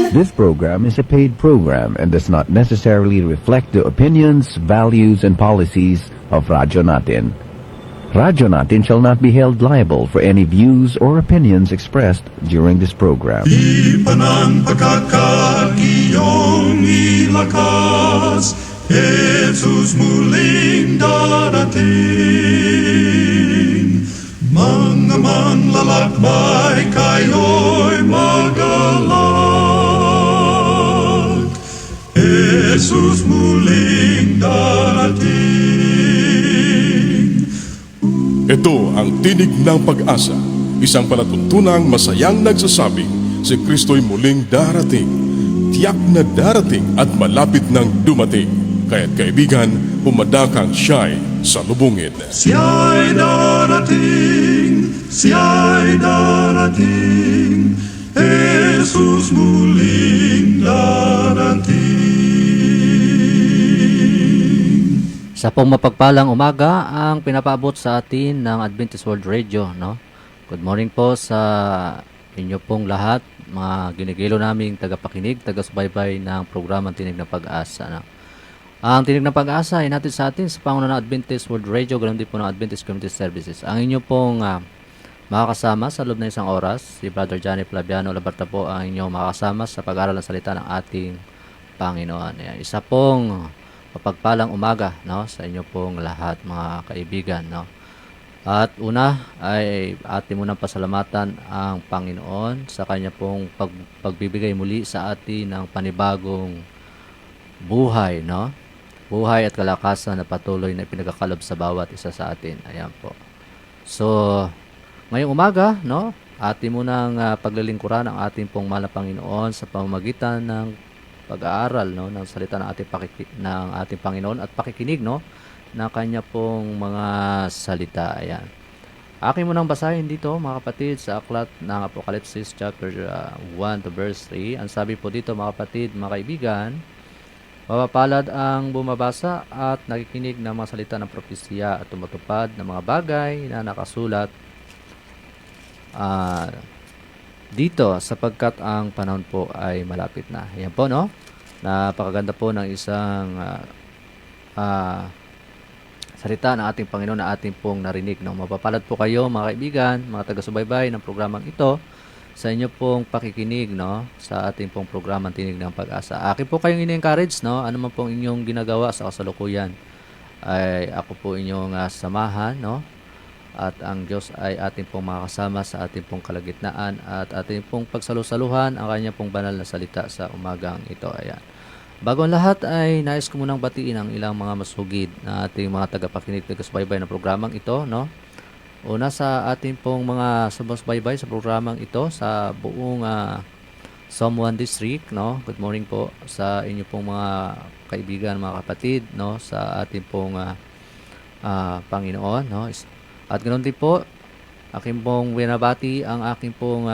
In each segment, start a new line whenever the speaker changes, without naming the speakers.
This program is a paid program and does not necessarily reflect the opinions, values, and policies of Radyo Natin. Radyo Natin shall not be held liable for any views or opinions expressed during this program.
Ipanang pagkakaiyong ilakas, Jesus muling darating. Mga manlalakbay kayo'y magalak, Jesus muling darating.
Ito ang tinig ng pag-asa, isang palatuntunang masayang nagsasabing si Kristo'y muling darating, tiyak na darating at malapit nang dumating. Kaya't kaibigan, pumadakang siya'y salubungin.
Siya'y darating, Jesus muling darating.
Sa pong mapagpalang umaga ang pinapaabot sa atin ng Adventist World Radio, no? Good morning po sa inyo pong lahat, mga ginigilo naming tagapakinig, taga-subaybay ng programang Tinig ng Pag-asa, no? Ang Tinig ng Pag-asa ay natin sa atin sa pangunahan ng Adventist World Radio, ganoon din po ng Adventist Community Services. Ang inyo pong makakasama sa loob ng isang oras, si Brother Johnny Flaviano Labarta po ang inyong makakasama sa pag-aaral ng salita ng ating Panginoon. Ayan, isa pong mapagpalang umaga, no, sa inyo pong lahat, mga kaibigan, no. At una ay atin munang pasalamatan ang Panginoon sa kanya pong pagbibigay muli sa atin ng panibagong buhay, no. Buhay at kalakasan na patuloy na pinagkakalob sa bawat isa sa atin. Ayan po. So, ngayong umaga, no, atin munang paglilingkuran ang ating pong mahal na Panginoon sa pamamagitan ng pag-aaral, no, ng salita ng ating Panginoon at pakikinig, no, na kanya pong mga salita. Ayan. Akin mo nang basahin dito, mga kapatid, sa aklat ng Apokalipsis chapter 1 to verse 3. Ang sabi po dito, mga kapatid, mga kaibigan, mapapalad ang bumabasa at nakikinig ng mga salita ng propesya at tumutupad ng mga bagay na nakasulat dito, sapagkat ang panahon po ay malapit na. Ayan po, no? Napakaganda po ng isang salita ng ating Panginoon na ating pong narinig, no? Mapapalad po kayo, mga kaibigan, mga taga-subaybay ng programang ito, sa inyo pong pakikinig, no, sa ating pong programang Tinig ng Pag-asa. Akin po kayong ini-encourage, no, ano man pong inyong ginagawa sa kasalukuyan, ay ako po inyong samahan, no, at ang Diyos ay ating pong makakasama sa ating pong kalagitnaan at ating pong pagsalusaluhan ang kanya pong banal na salita sa umagang ito. Ayan. Bago ang lahat ay nais ko munang batiin ang ilang mga masugid na ating mga tagapakinig, taga-subaybay na programang ito, no. Una sa ating pong mga sumasbaybay sa programang ito sa buong Somuan District, no. Good morning po sa inyo pong mga kaibigan, mga kapatid, no, sa ating pong Panginoon, no. At ganoon din po, aking pong binabati ang aking pong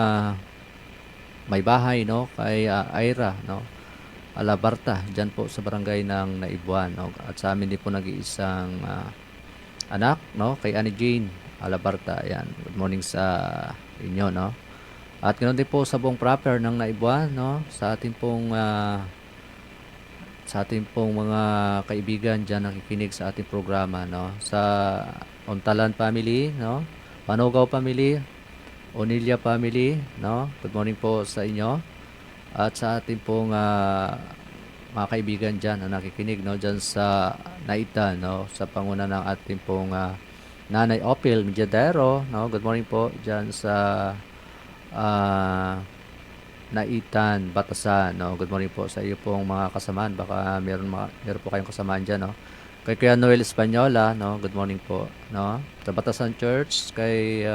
may bahay, no, kay Ira, no, Alabarta, dyan po sa barangay ng Naibuan, no. At sa amin din po nag-iisang anak, no, kay Annie Jane Alabarta. Ayan, good morning sa inyo, no. At ganoon din po sa buong proper ng Naibuan, no, sa ating pong mga kaibigan dyan nakikinig sa ating programa, no, sa Ontalan family, no, Panugaw family, Onilia family, no, good morning po sa inyo. At sa ating pong mga kaibigan dyan na nakikinig, no, dyan sa Naitan, no, sa panguna ng ating pong Nanay Opil Mediadero, no, good morning po dyan sa Naitan, Batasan, no, good morning po sa iyo pong mga kasamaan. Baka meron po kayong kasamaan dyan, no. Kay Kuya Noel Espanyola, no, good morning po, no, sa Batasan Church, kay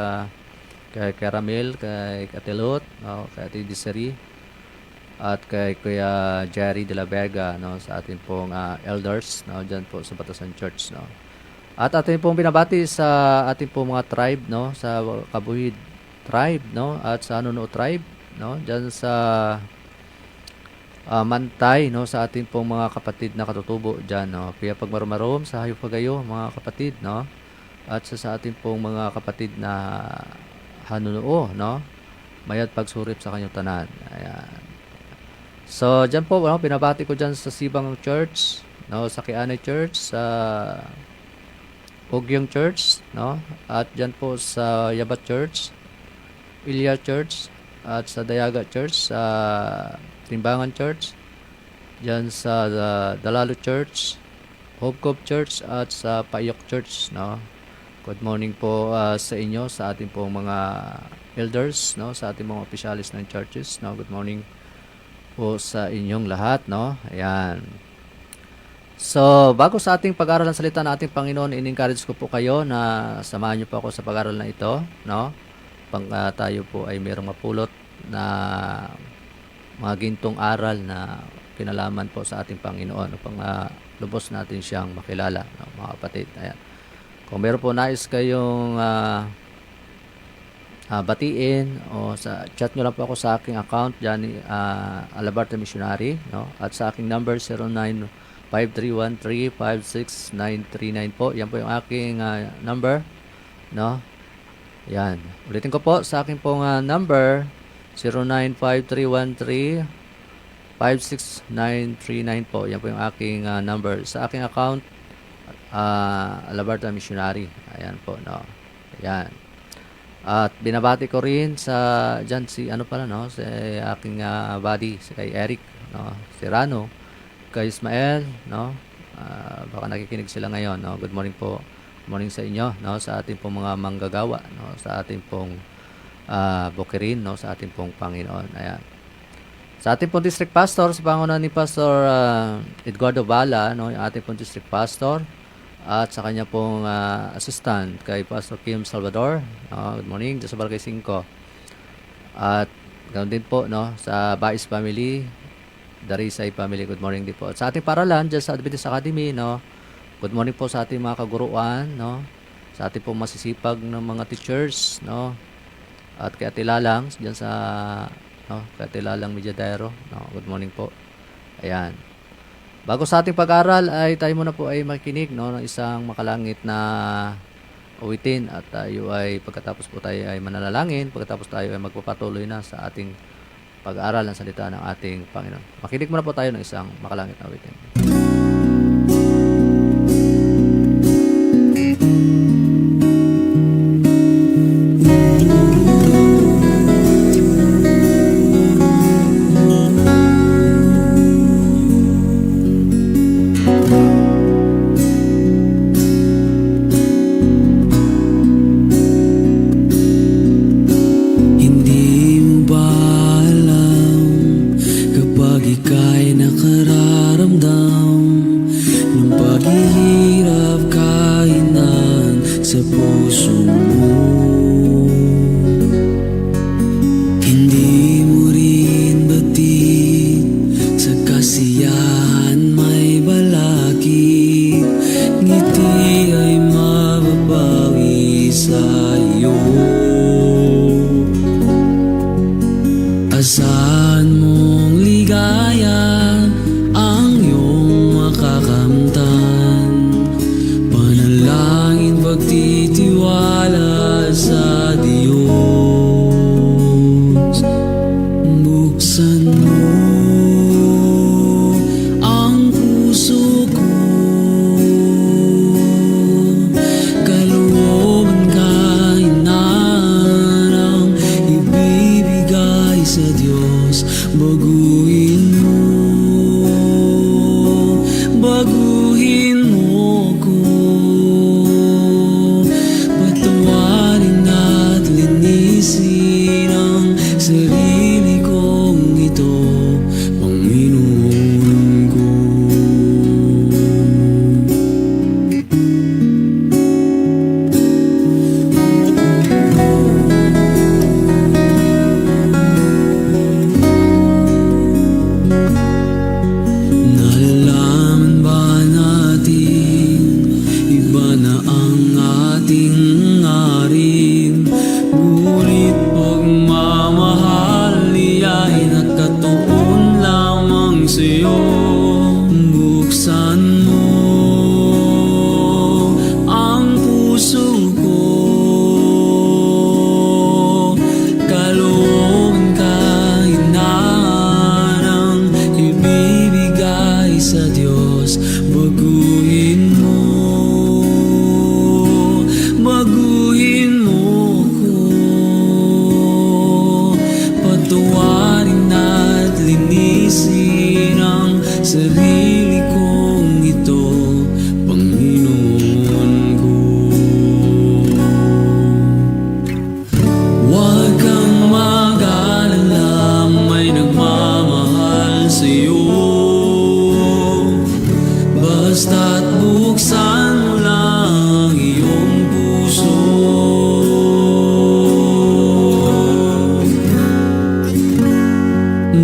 Caramel, kay Katelot, no, kay Ate Desiree, at kay Kuya Jerry de la Vega, no, sa ating pong elders, no, dyan po sa Batasan Church, no. At ating pong binabati sa ating pong mga tribe, no, sa Kabuhid tribe, no, at sa Anuno tribe, no, dyan sa Mantay, no, sa ating pong mga kapatid na katutubo dyan, no, kaya pagmarumarom sa hayop pagayo, mga kapatid, no, at sa ating pong mga kapatid na Hanunuo, no, mayat pagsurip sa kanyang tanan. Ayan. So, dyan po, no, pinabati ko dyan sa Sibang Church, no, sa Kianay Church, sa Ugyong Church, no, at dyan po sa Yabat Church, Ilya Church, at sa Dayaga Church, sa Timbangan Church, dyan sa Dalalo Church, Hope Cove Church, at sa Payok Church, no. Good morning po sa inyo, sa ating pong mga elders, no, sa ating mga opisyalis ng churches, no. Good morning po sa inyong lahat, no. Ayan. So, bago sa ating pag-aaral ng salita ng ating Panginoon, in-encourage ko po kayo na samahan niyo po ako sa pag-aaral na ito, no. Tayo po ay mayroong mapulot na mga gintong aral na kinalaman po sa ating Panginoon upang lubos natin siyang makilala, no, mga kapatid. Ayan. Kung meron po nais kayong batiin o sa chat nyo lang po ako sa aking account Johnny Alabarta Missionary, no, at sa aking number 095313569939 po. Yan po yung aking number, no. Yan, ulitin ko po sa aking pong number 095313569939 po. Yan po yung aking number sa aking account Alabarta Missionary. Ayan po, no. Ayan. At binabati ko rin sa dyan si no, si aking buddy, si kay Eric, no, si Rano, kay Ismael, no. Baka nakikinig sila ngayon, no. Good morning po. Good morning sa inyo, no, sa ating pong mga manggagawa, no, sa ating pong bukirin, no, sa ating pong Panginoon. Ayan. Sa ating pong district pastor, sa pangunahan ni Pastor Edgardo Bala, no, yung ating pong district pastor, at sa kanya pong assistant kay Pastor Kim Salvador. Good morning, sa Barangay 5. At ganoon din po, no, sa Bais family, Darisay family, good morning din po. At sa ating paralan dyan sa Adventist Academy, no, good morning po sa ating mga kaguruan, no, sa ating pong masisipag ng mga teachers, no, at kay Ate Lalang dyan sa, no, kay Ate Lalang Mediadero, no, good morning po. Ayan. Bago sa ating pag-aral ay tayo muna po ay makikinig, no, ng isang makalangit na awitin at tayo ay pagkatapos po tayo ay mananalangin, pagkatapos tayo ay magpapatuloy na sa ating pag-aaral ng salita ng ating Panginoon. Makinig muna po tayo ng isang makalangit na awitin.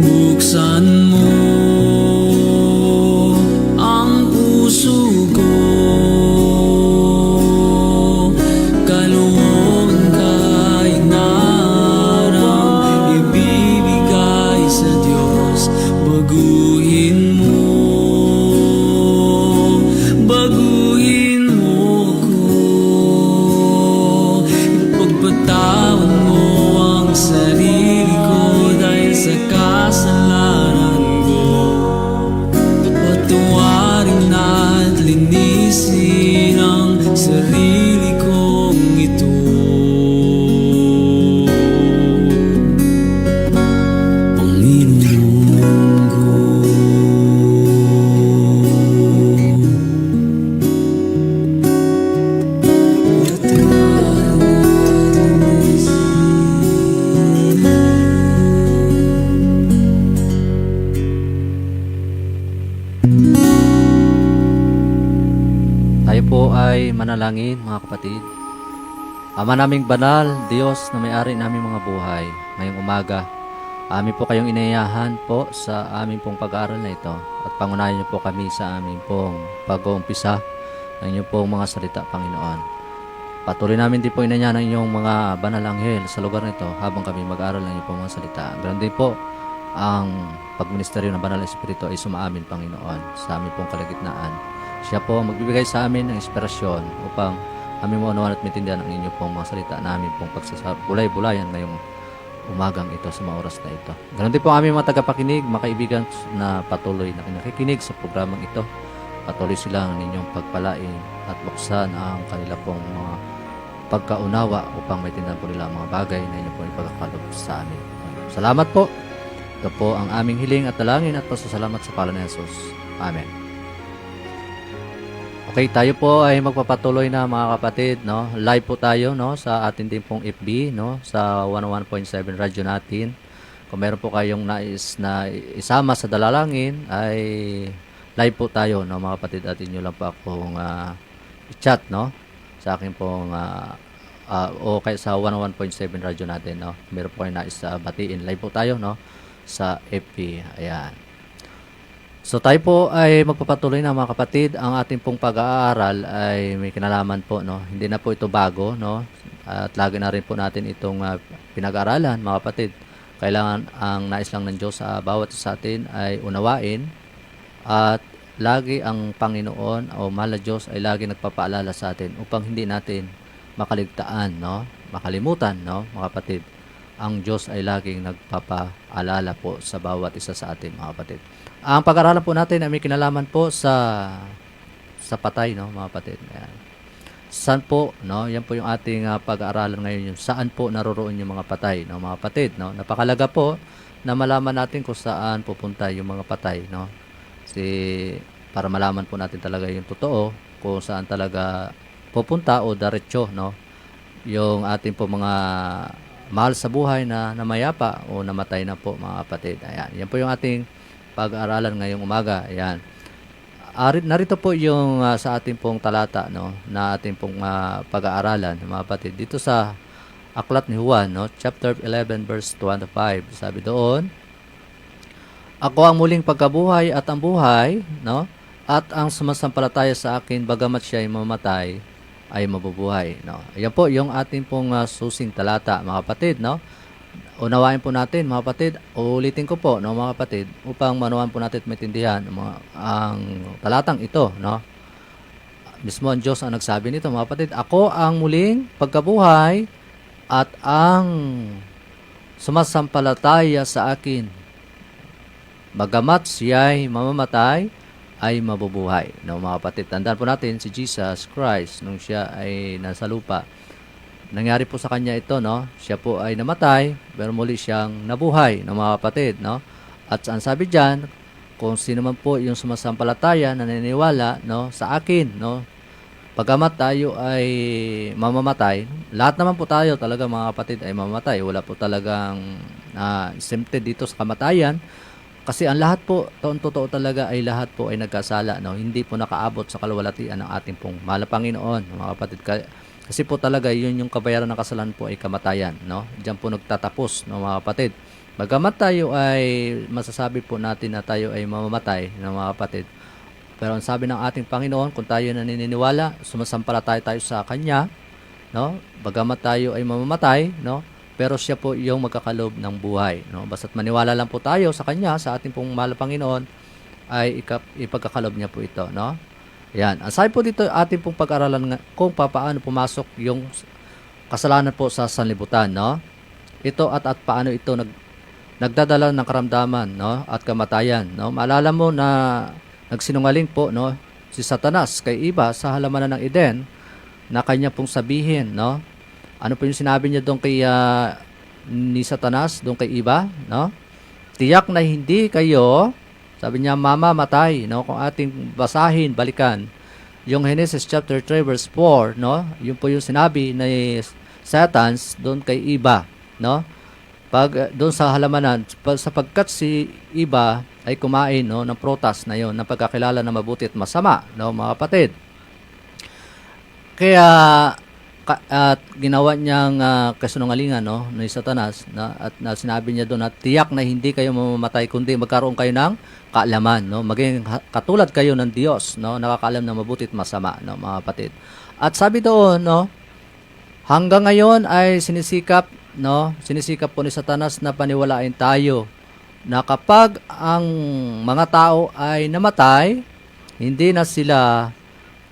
Buksan mo ang puso ko, kalooban kay narang ibibigay sa Diyos. Baguhin mo ko, ipagpatawan mo ang sarili ko dahil sa kasalanan ko. Patawarin at linisin ang sarili kong ito. Panginoon ko,
Tayo po ay manalangin, mga kapatid. Ama naming banal, Diyos na may-ari naming mga buhay, ngayong umaga, amin po kayong inayahan po sa aming pong pag-aaral na ito at pangunahin niyo po kami sa aming pong pag-uumpisa ng inyong pong mga salita, Panginoon. Patuloy namin din po inanyahan ng inyong mga banal anghel sa lugar nito habang kami mag-aaral ng inyong pong mga salita. Ganoon din po ang pagministeryo ng Banal na Espiritu ay sumaamin, Panginoon, sa aming pong kalagitnaan. Siya po ang magbibigay sa amin ng inspirasyon upang aming maunawaan at maintindihan ang inyong pong mga salita na aming pong pagsasabulay-bulayan ngayong umagang ito sa mga oras na ito. Ganoon din po ang aming mga tagapakinig, mga kaibigan na patuloy na nakikinig sa programang ito. Patuloy silang ninyong pagpalain at buksan ang kanila pong mga pagkaunawa upang maintindihan po nila ang mga bagay na inyo po ipagkakalob sa amin. Salamat po. Ito po ang aming hiling at dalangin at pasasalamat sa pangalan ni Jesus. Amen. Okay, tayo po ay magpapatuloy na, mga kapatid, no? Live po tayo, no, sa ating din pong FB, no, sa 101.7 radyo natin. Kung meron po kayong nais na isama sa dalalangin, ay live po tayo, no, mga kapatid, at inyo lang po akong i-chat, no, sa akin pong o kaya sa 101.7 radyo natin, no. Meron po kayong nais batiin, live po tayo, no, sa FB. Ayan. So tayo po ay magpapatuloy na, mga kapatid. Ang ating pong pag-aaral ay may kinalaman po, no. Hindi na po ito bago, no. At lagi na rin po natin itong pinag-aaralan, mga kapatid. Kailangan ang nais lang ng Diyos sa bawat isa sa atin ay unawain, at lagi ang Panginoon o mahal na Diyos ay lagi nagpapaalala sa atin upang hindi natin makaligtaan, no, makalimutan, no, mga kapatid. Ang Diyos ay laging nagpapaalala po sa bawat isa sa atin, mga kapatid. Ang pag-aaralan po natin ay may kinalaman po sa patay, no, mga kapatid. Ayan. Saan po, no? Yan po yung ating pag-aaralan ngayon, yung saan po naroroon yung mga patay, no, mga kapatid, no? Napakalaga po na malaman natin kung saan pupunta yung mga patay, no? Kasi para malaman po natin talaga yung totoo kung saan talaga pupunta o diretso, no, yung ating po mga mahal sa buhay na namayapa o namatay na po, mga kapatid. Ayan. Yan po yung ating pag-aaralan ngayong umaga. Ayan. Narito po yung sa ating pong talata, no, na ating pong pag-aaralan, mga kapatid. Dito sa Aklat ni Juan, no, chapter 11 verse 25. Sabi doon, ako ang muling pagkabuhay at ang buhay, no, at ang sumasampalataya sa akin bagamat siya ay mamatay ay mabubuhay, no. Ayan po yung ating pong susing talata, mga kapatid, no. Unawain po natin, mga kapatid. Uulitin ko po, no, mga kapatid, upang manuwan po natin at maintindihan ang talatang ito, no. Mismo ang Diyos ang nagsabi nito, mga kapatid. Ako ang muling pagkabuhay at ang sumasampalataya sa akin bagamat siya'y mamamatay ay mabubuhay, no, mga kapatid. Tandaan po natin si Jesus Christ nung siya ay nasa lupa. Nangyari po sa kanya ito, no? Siya po ay namatay, pero muli siyang nabuhay, no, mga kapatid, no? At ang sabi diyan, kung sino man po yung sumasampalataya, naniniwala, no, sa akin, no? Pagamat tayo ay mamamatay, lahat naman po tayo talaga, mga kapatid, ay mamamatay. Wala po talagang exempted dito sa kamatayan. Kasi ang lahat po, totoo talaga ay lahat po ay nagkasala, no? Hindi po nakaabot sa kaluwalhatian ng ating pong mahal na Panginoon, mga kapatid. Kasi po talaga yun yung kabayaran ng kasalanan po ay kamatayan, no? Diyan po nagtatapos, no, mga kapatid. Bagamat tayo ay masasabi po natin na tayo ay mamamatay, no, mga kapatid. Pero ang sabi ng ating Panginoon, kung tayo naniniwala, sumasampalataya tayo sa Kanya, no? Bagamat tayo ay mamamatay, no? Pero siya po yung magkakalob ng buhay, no? Basta't maniwala lang po tayo sa Kanya, sa ating pong mahal na Panginoon, ay ipagkakalob niya po ito, no? Yan. Ang sabi po dito, ating pong pag-aralan kung paano pumasok yung kasalanan po sa sanlibutan, no? Ito at paano ito nagdadala ng karamdaman, no, at kamatayan, no. Maalala mo na nagsinungaling po, no, si Satanas kay Eva sa halamanan ng Eden, na kanya pong sabihin, no. Ano po yung sinabi niya doon kay ni Satanas doon kay Eva, no? Tiyak na hindi kayo, sabi niya, mamamatay, no. Kung ating basahin, balikan yung Genesis chapter 3 verse 4, no. Yun po yung sinabi ni Satans doon kay Eva, no. Pag doon sa halamanan, sapagkat si Eva ay kumain, no, ng prutas na yon, ng pagkakilala na mabuti at masama, no, mga kapatid. Kaya at ginawa niyang kasinungalingan, no, ni Satanas, at sinabi niya doon at tiyak na hindi kayo mamamatay kundi magkaroon kayo ng kaalaman, no, maging katulad kayo ng Diyos, no, nakakaalam ng mabuti at masama, no, mga kapatid. At sabi doon, no, hanggang ngayon ay sinisikap po ni Satanas na paniwalain tayo na kapag ang mga tao ay namatay, hindi na sila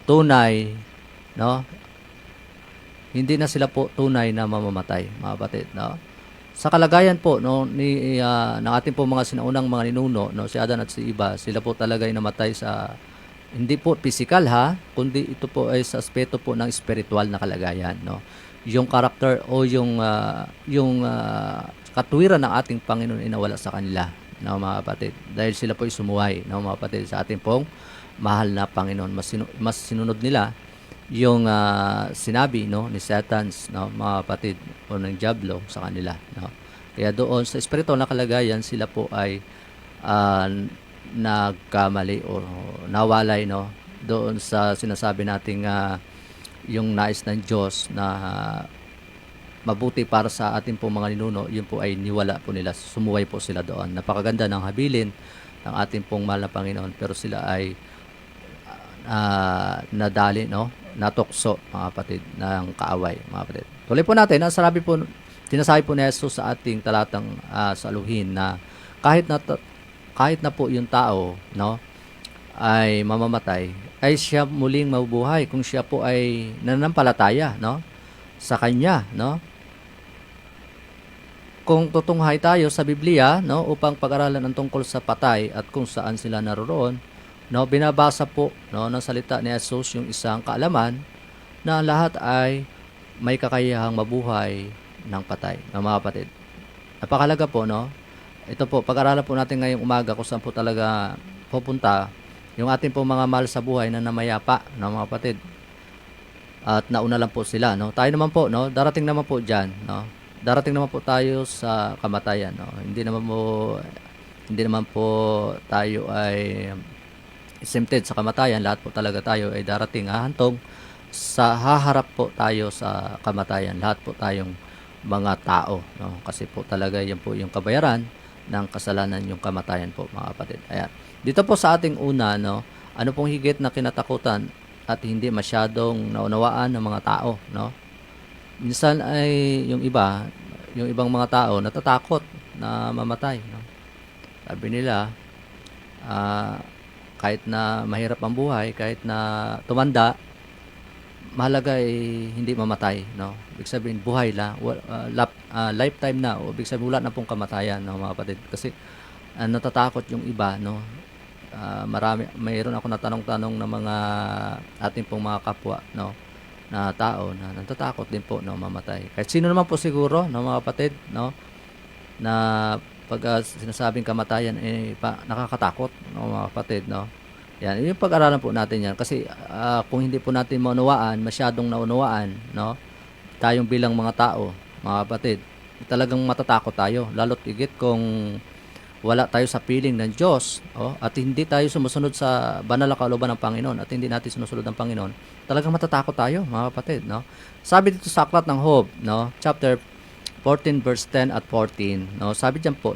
tunay, no? Hindi na sila po tunay na mamamatay, mga kapatid, no? Sa kalagayan po, no, ng ating po mga sinaunang mga ninuno, no, si Adan at si Eva, sila po talaga ay namatay sa hindi po physical, kundi ito po ay sa aspeto po ng spiritual na kalagayan, no? Yung karakter o yung katwiran ng ating Panginoon ay nawala sa kanila, no, mga kapatid, dahil sila po ay sumuway, no, mga kapatid, sa ating pong mahal na Panginoon. Mas sinunod nila yung sinabi, no, ni Satans, no, mga kapatid, o ng diablo sa kanila, no. Kaya doon sa espiritual na kalagayan, sila po ay nagkamali o nawalay, no, doon sa sinasabi nating yung nais ng Diyos na mabuti para sa ating po mga ninuno, yun po ay niwala po nila, sumuway po sila doon. Napakaganda ng habilin ng ating pong mahal na Panginoon, pero sila ay nadali, no, natukso, mga kapatid, ng kaaway, mga kapatid. Tuloy po natin, sinasabi po ni Jesus sa ating talatang saluhin na kahit na po yung tao, no, ay mamamatay, ay siya muling mabubuhay kung siya po ay nananampalataya, no, sa Kanya, no. Kung tutunghay tayo sa Biblia, no, upang pag-aralan ang tungkol sa patay at kung saan sila naroroon, no, binabasa po, no, ng salita ni Jesus yung isang kaalaman na lahat ay may kakayahang mabuhay ng patay, no, mga kapatid. Napakalaga po, no. Ito po, pag-aralan po natin ngayong umaga kung saan po talaga pupunta yung ating po mga mahal sa buhay na namayapa, no, mga kapatid. At nauna lang po sila, no. Tayo naman po, no, darating naman po diyan, no. Darating naman po tayo sa kamatayan, no. Hindi naman po tayo ay exempted sa kamatayan. Lahat po talaga tayo ay darating, hahantong sa haharap po tayo sa kamatayan. Lahat po tayong mga tao, no. Kasi po talaga yan po yung kabayaran ng kasalanan, yung kamatayan po, mga kapatid. Ayan. Dito po sa ating una, no, ano pong higit na kinatakutan at hindi masyadong naunawaan ng mga tao, no? Minsan ay yung ibang mga tao natatakot na mamatay, no? Sabi nila, kahit na mahirap ang buhay, kahit na tumanda, mahalaga ay hindi mamatay, no? Ibig sabihin buhay lang, lifetime na, o ibig sabihin wala na pong kamatayan, no, mga kapatid. Kasi natatakot yung iba, no. Mayroon ako natanong-tanong ng mga ating pong mga kapwa, no, na tao na natatakot din po, no, mamatay. Kahit sino naman po siguro, no, mga kapatid, no, na pag sinasabing kamatayan nakakatakot, no, mga kapatid, no. Yan, yung pag-aralan po natin yan kasi kung hindi po natin masyadong naunawaan, no, tayong bilang mga tao, mga kapatid, talagang matatakot tayo, lalo't higit kung wala tayo sa piling ng Diyos, at hindi tayo sumusunod sa banal na kalooban ng Panginoon, at hindi natin sinusunod ang Panginoon, talagang matatakot tayo, mga kapatid, no. Sabi dito sa Aklat ng Job, no, chapter 14 verse 10 at 14, no? Sabi diyan po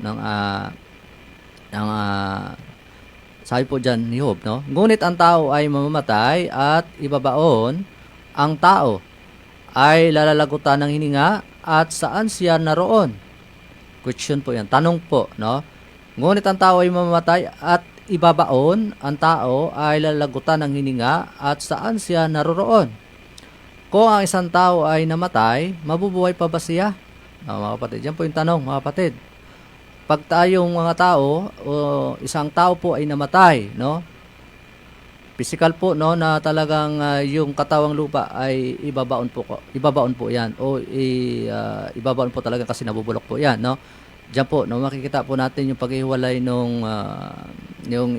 sabi po diyan ni Job, no? Ngunit ang tao ay mamamatay at ibabaon, ang tao ay lalalagutan ng hininga at saan siya naroon? Question po yan. Tanong po, no? Ngunit ang tao ay mamamatay at ibabaon, ang tao ay lalagutan ng hininga at saan siya naroroon? Kung ang isang tao ay namatay, mabubuhay pa ba siya? Mga kapatid, yan po yung tanong, mga kapatid. Pag tayong mga tao, o isang tao po ay namatay, no? Physical po, no, na talagang yung katawang lupa ay ibabaon po yan, o ibabaon po talaga kasi nabubulok po yan, no? Diyan po, no, makikita po natin yung paghiwalay yung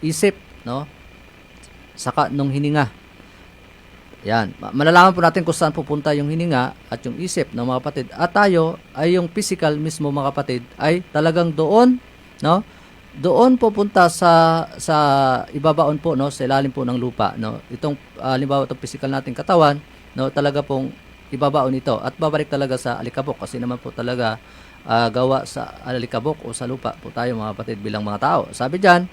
isip, no, saka nung hininga. Yan, malalaman po natin kung saan pupunta yung hininga at yung isip, no, mga kapatid. At tayo ay yung physical mismo, mga kapatid, ay talagang doon, no, doon pupunta sa ibabaon po, no, sa ilalim po ng lupa, no. Itong halimbawa itong physical nating katawan, no, talaga pong ibabaon ito at babalik talaga sa alikabok kasi naman po talaga gawa sa alikabok o sa lupa po tayo, mga kapatid, bilang mga tao. Sabi diyan,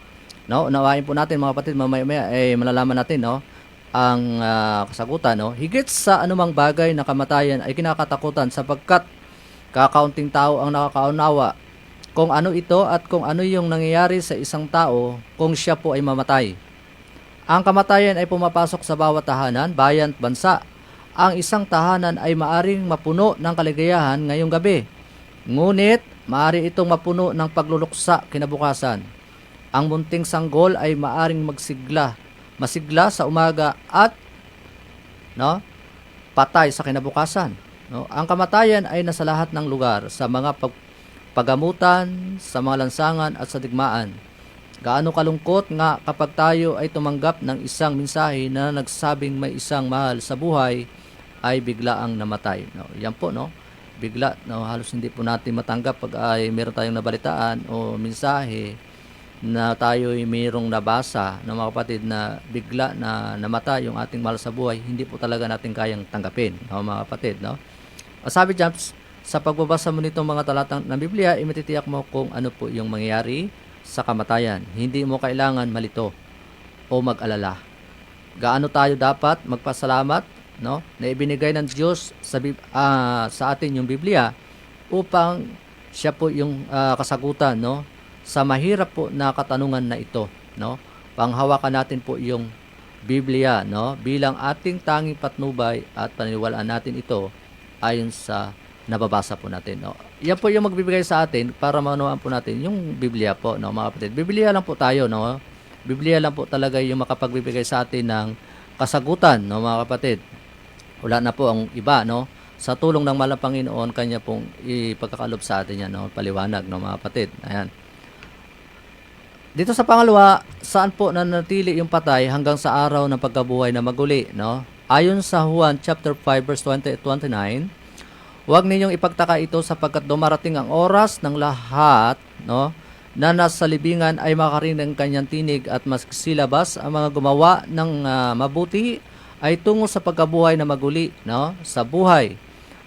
no, unawain po natin, mga kapatid, mamaya malalaman natin, no, ang kasagutan, no. Higit sa anumang bagay na kamatayan ay kinakatakutan sapagkat kakaunting tao ang nakakaunawa kung ano ito at kung ano yung nangyayari sa isang tao kung siya po ay mamatay. Ang kamatayan ay pumapasok sa bawat tahanan, bayan at bansa. Ang isang tahanan ay maaring mapuno ng kaligayahan ngayong gabi, ngunit maaari itong mapuno ng pagluluksa kinabukasan. Ang munting sanggol ay maaring masigla sa umaga at, no, patay sa kinabukasan, no. Ang kamatayan ay nasa lahat ng lugar, sa mga pagamutan, sa mga lansangan at sa digmaan. Gaano kalungkot nga kapag tayo ay tumanggap ng isang mensahe na nagsabing may isang mahal sa buhay ay biglaang namatay, no. Yan po, no, bigla, no, halos hindi po natin matanggap pag ay meron tayong nabalitaan o mensahe na tayo ay mayroong nabasa, no, mga kapatid, na bigla na namatay yung ating mahal sa buhay. Hindi po talaga natin kayang tanggapin, no, mga kapatid, no. Sabi diyan, sa pagbabasa mo nitong mga talatang ng Biblia, imatitiyak mo kung ano po yung mangyayari sa kamatayan. Hindi mo kailangan malito o mag-alala. Gaano tayo dapat magpasalamat, no, na ibinigay ng Diyos sa atin yung Biblia upang siya po yung kasagutan, no, sa mahirap po na katanungan na ito, no. Panghawakan natin po yung Biblia, no, bilang ating tanging patnubay at paniniwalaan natin ito ayon sa nababasa po natin, no. Yan po yung magbibigay sa atin para maunawaan po natin yung Biblia po, no, mga kapatid. Biblia lang po tayo, no. Biblia lang po talaga yung makapagbibigay sa atin ng kasagutan, no, mga kapatid. Wala na po ang iba, no. Sa tulong ng mahal na Panginoon, kanya pong ipagkakalob sa atin yan, no, paliwanag, no, mga kapatid. Ayan. Dito sa pangalawa, saan po nanatili yung patay hanggang sa araw ng pagkabuhay na maguli, no? Ayon sa Juan chapter 5 verse 20 at 29, huwag ninyong ipagtaka ito sapagkat dumarating ang oras ng lahat, no, na nasa libingan ay makarinig ng kanyang tinig at masilabas ang mga gumawa ng mabuti ay tungo sa pagkabuhay na maguli, no, sa buhay,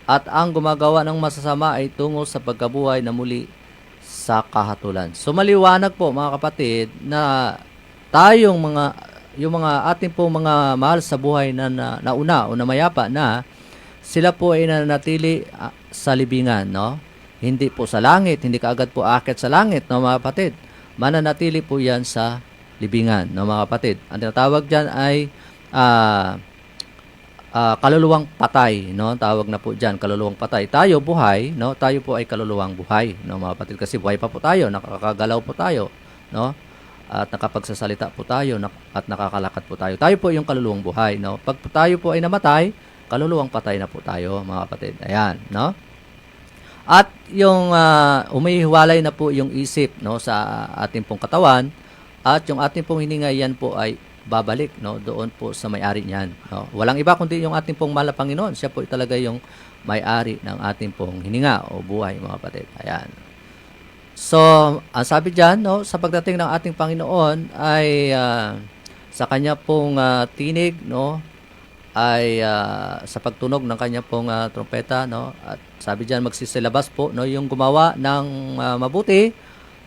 at ang gumagawa ng masasama ay tungo sa pagkabuhay na muli sa kahatulan. So maliwanag po, mga kapatid, na tayong yung mga ating po mga mahal sa buhay na nauna o namayapa na, sila po ay nanatili sa libingan, no? Hindi po sa langit, hindi kaagad po aakyat sa langit, no, mga kapatid. Mananatili po yan sa libingan, no, mga kapatid. Ang tinatawag dyan ay kaluluwang patay, no, tawag na po diyan, kaluluwang patay. Tayo buhay, no, tayo po ay kaluluwang buhay, no, mga kapatid, kasi buhay pa po tayo, nakakagalaw po tayo, no, at nakapagsasalita po tayo, at nakakalakad po tayo. Tayo po yung kaluluwang buhay, no. Pag tayo po ay namatay, kaluluwang patay na po tayo, mga kapatid. Ayan, no. At yung umihiwalay na po yung isip, no, sa ating pong katawan, at yung ating pong hininga, yan po ay babalik, no, doon po sa may-ari niyan, no. Walang iba kundi yung ating pong mahal na Panginoon. Siya po talaga yung may-ari ng ating pong hininga o buhay, mga kapatid. Ayan. So, ang sabi diyan, no, sa pagdating ng ating Panginoon ay sa kanya pong tinig, no, ay sa pagtunog ng kanya pong trompeta, no? At sabi diyan magsisilabas po, no, yung gumawa ng mabuti,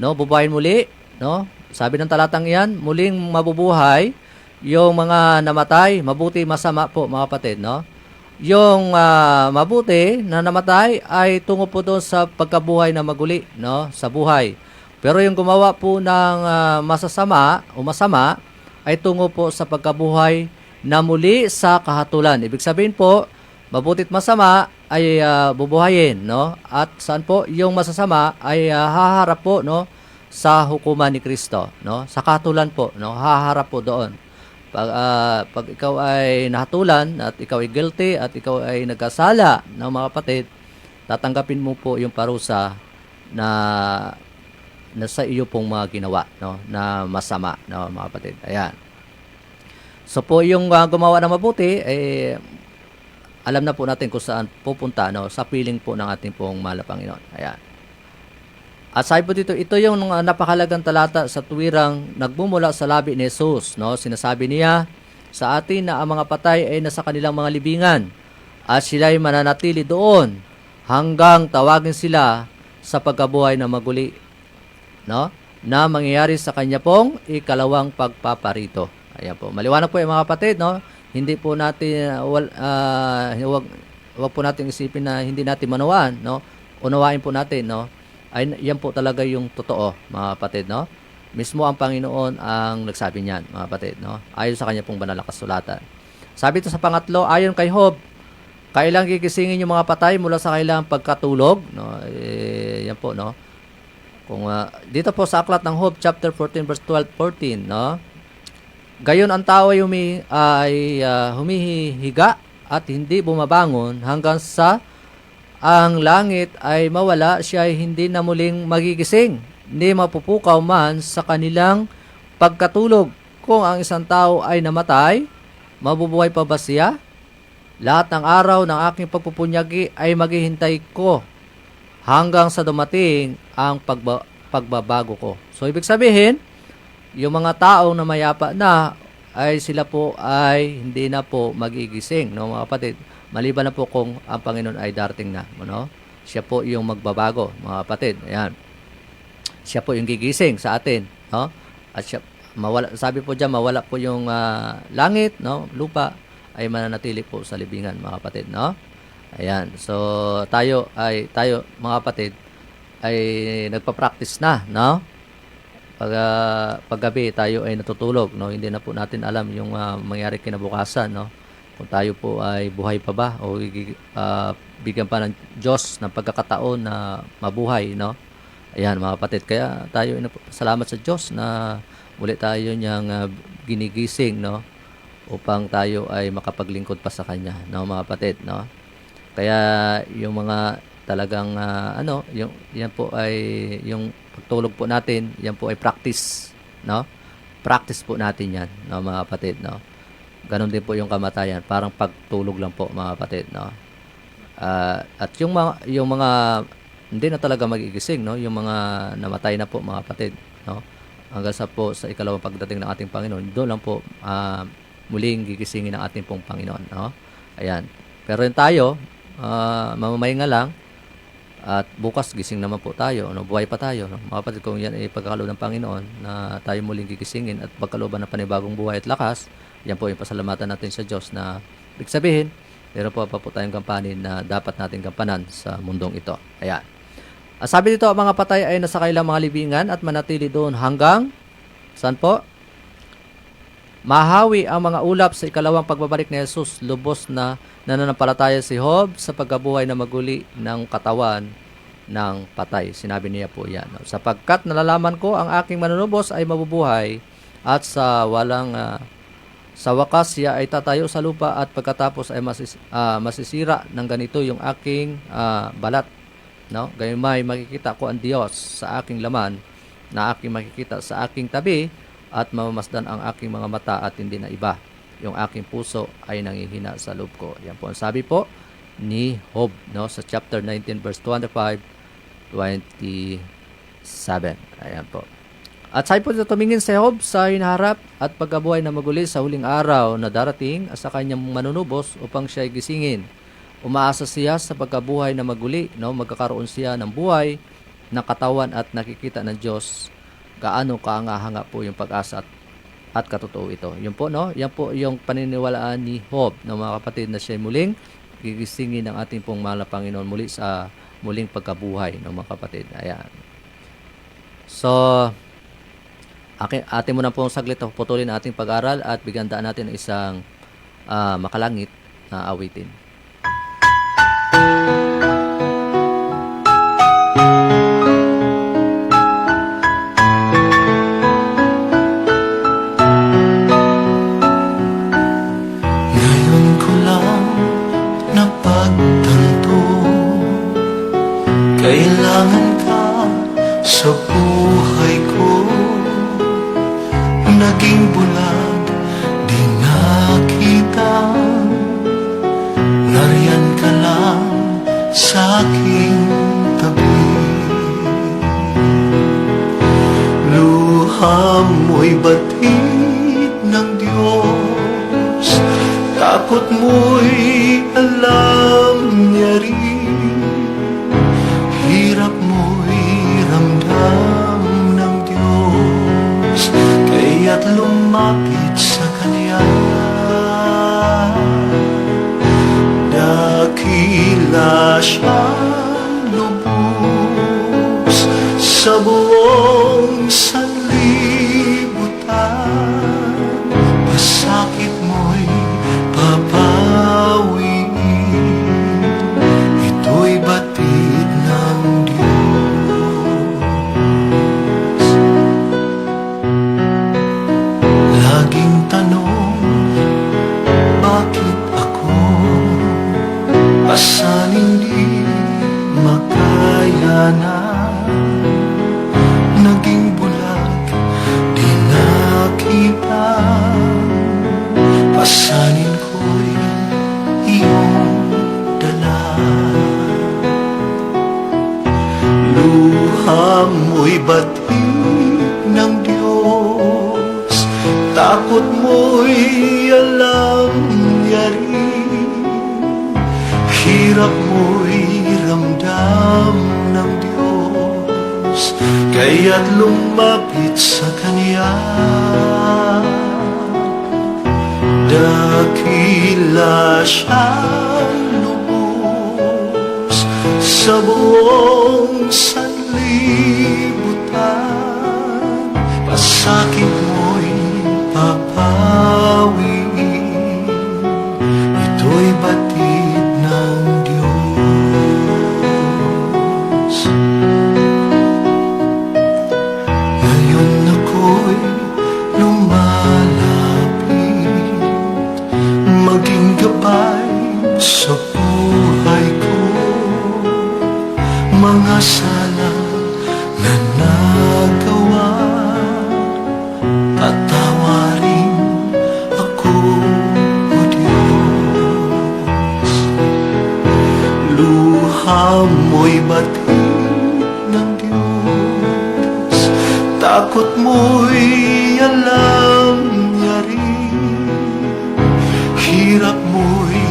no, bubuhayin muli, no? Sabi ng talatang iyan, muling mabubuhay yung mga namatay, mabuti masama po mga kapatid, no? Yung mabuti na namatay ay tungo po doon sa pagkabuhay na maguli, no, sa buhay. Pero yung gumawa po ng masasama o masama ay tungo po sa pagkabuhay na muli sa kahatulan. Ibig sabihin po, mabutit masama ay bubuhayin, no? At saan po yung masasama ay haharap po, no, sa hukuman ni Kristo, no? Sa kahatulan po, no? Haharap po doon. Pag ikaw ay nahatulan at ikaw ay guilty at ikaw ay nagkasala, no, mga kapatid, tatanggapin mo po yung parusa na sa iyo pong mga ginawa, no, na masama, no, mga kapatid. Ayan. So po yung gumawa ng mabuti, alam na po natin kung saan pupunta, no, sa piling po ng ating pong mahal na Panginoon. Ayan. At sabi po dito, ito yung napakalagang talata sa tuwirang nagmumula sa labi ni Jesus, no. Sinasabi niya sa atin na ang mga patay ay nasa kanilang mga libingan at sila ay mananatili doon hanggang tawagin sila sa pagkabuhay na maguli, no, na mangyayari sa kanya pong ikalawang pagpaparito. Ayan po. Maliwanag po yung mga kapatid, no? Hindi po natin, wag po natin isipin na hindi natin manawaan, no? Unawain po natin, no? Ay, yan po talaga yung totoo, mga kapatid, no? Mismo ang Panginoon ang nagsabi niyan, mga kapatid, no? Ayon sa kanya pong banal na kasulatan. Sabi ito sa pangatlo, ayon kay Job, kailang gigisingin yung mga patay mula sa kailang pagkatulog, no? Yan po, no? Kung dito po sa aklat ng Job chapter 14 verse 12-14, no? Gayon ang tao ay humihiga at hindi bumabangon hanggang sa ang langit ay mawala, siya ay hindi na muling magigising, hindi mapupukaw man sa kanilang pagkatulog. Kung ang isang tao ay namatay, mabubuhay pa ba siya? Lahat ng araw ng aking pagpupunyagi ay maghihintay ko hanggang sa dumating ang pagbabago ko. So, ibig sabihin, yung mga taong na mayapa na ay sila po ay hindi na po magigising, no, mga kapatid. Maliban na po kung ang Panginoon ay darating na, no? Siya po yung magbabago, mga kapatid. Ayan. Siya po yung gigising sa atin, no? At siya, sabi po diyan, mawala po yung langit, no, lupa ay mananatili po sa libingan, mga kapatid, no? Ayan. So tayo mga kapatid ay nagpa-practice na, no? Paggabi tayo ay natutulog, no? Hindi na po natin alam yung mangyari kinabukasan, no? Kung tayo po ay buhay pa ba o bigyan pa ng Diyos ng pagkakataon na mabuhay, no? Ayan, mga kapatid, kaya tayo ay salamat sa Diyos na muli tayo niyang ginigising, no? Upang tayo ay makapaglingkod pa sa Kanya, no, mga kapatid, no? Kaya yung mga talagang yan po ay yung pagtulog po natin, yan po ay practice, no? Practice po natin yan, no, mga kapatid, no? Ganon din po yung kamatayan, parang pagtulog lang po, mga kapatid, no? At yung mga hindi na talaga magigising, no? Yung mga namatay na po, mga kapatid, no? Hanggang sa ikalawang pagdating ng ating Panginoon, doon lang po muling gigisingin ng ating pong Panginoon, no? Ayan. Pero yun tayo, mamamahinga lang, at bukas gising naman po tayo, no? Buhay pa tayo, no? Mga kapatid, kung yan ay pagkakaloob ng Panginoon na tayo muling gigisingin at pagkalooban ng panibagong buhay at lakas, yan po yung pasalamatan natin sa Diyos na ibig sabihin, meron pa po tayong kampanin na dapat natin gampanan sa mundong ito. Ayan. Sabi dito, ang mga patay ay nasa kailang mga libingan at manatili doon hanggang saan po? Mahawi ang mga ulap sa ikalawang pagbabalik ni Jesus. Lubos na nananampalataya si Job sa pagkabuhay na maguli ng katawan ng patay. Sinabi niya po yan. Sapagkat nalalaman ko ang aking manunubos ay mabubuhay at sa wakas siya ay tatayo sa lupa at pagkatapos ay masisira ng ganito yung aking balat. No? Gayunmay makikita ko ang Diyos sa aking laman na aking makikita sa aking tabi at mamamasdan ang aking mga mata at hindi na iba. Yung aking puso ay nangihina sa loob ko. Yan po ang sabi po ni Job, no? Sa chapter 19 verse 25-27. Ayan po. At sabi po dito, tumingin si Job sa hinaharap at pagkabuhay na maguli sa huling araw na darating sa kanyang manunubos upang siya ay gisingin. Umaasa siya sa pagkabuhay na maguli, no? Magkakaroon siya ng buhay, ng katawan at nakikita ng Diyos. Gaano kaangahanga po yung pag-asa at katotoo ito. Yun po, no? Yan po yung paniniwalaan ni Job, ng mga kapatid, na siya muling gigisingin ng ating pong mahal na Panginoon muli sa muling pagkabuhay ng mga kapatid. Ayan. So, atin mo na pong saglit na putulin ating pag-aral at bigyan daan natin ng isang makalangit na awitin.
Ngayon ko lang napagtanto, kailangan ka sa buhay ko. Naging bulag, di nakita, nariyan ka lang sa aking tabi. Luha mo'y batid ng Diyos, takot mo'y alam niya rin, hirap mo'y ramdam ng Diyos, kaya't lumapit sa Kanya. Dakila siyang lubos sa buong sanlibutan, pasakit mo'y papawiin, ito'y batid ng Diyos. Laging tanong, bakit ako? Pasan hindi makayanan, naging bulag, di nakita, pasanin ko'y iyong dala. Luha mo'y batid ng Diyos, takot mo'y alam niya rin, hirap mo'y ramdam ng Diyos, kaya't lumapit sa Kanya. Dakila siyang lubos sa buong sanlibutan, pasakit mo'y papawiin, ito'y batid ng Diyos. Ngayon ako'y lumalapit, maging gabay sa buhay ko, mga sala na nagawa, patawarin ako, O Diyos. Luha mo'y batid ng Diyos, takot mo'y alam niya rin, hirap mo'y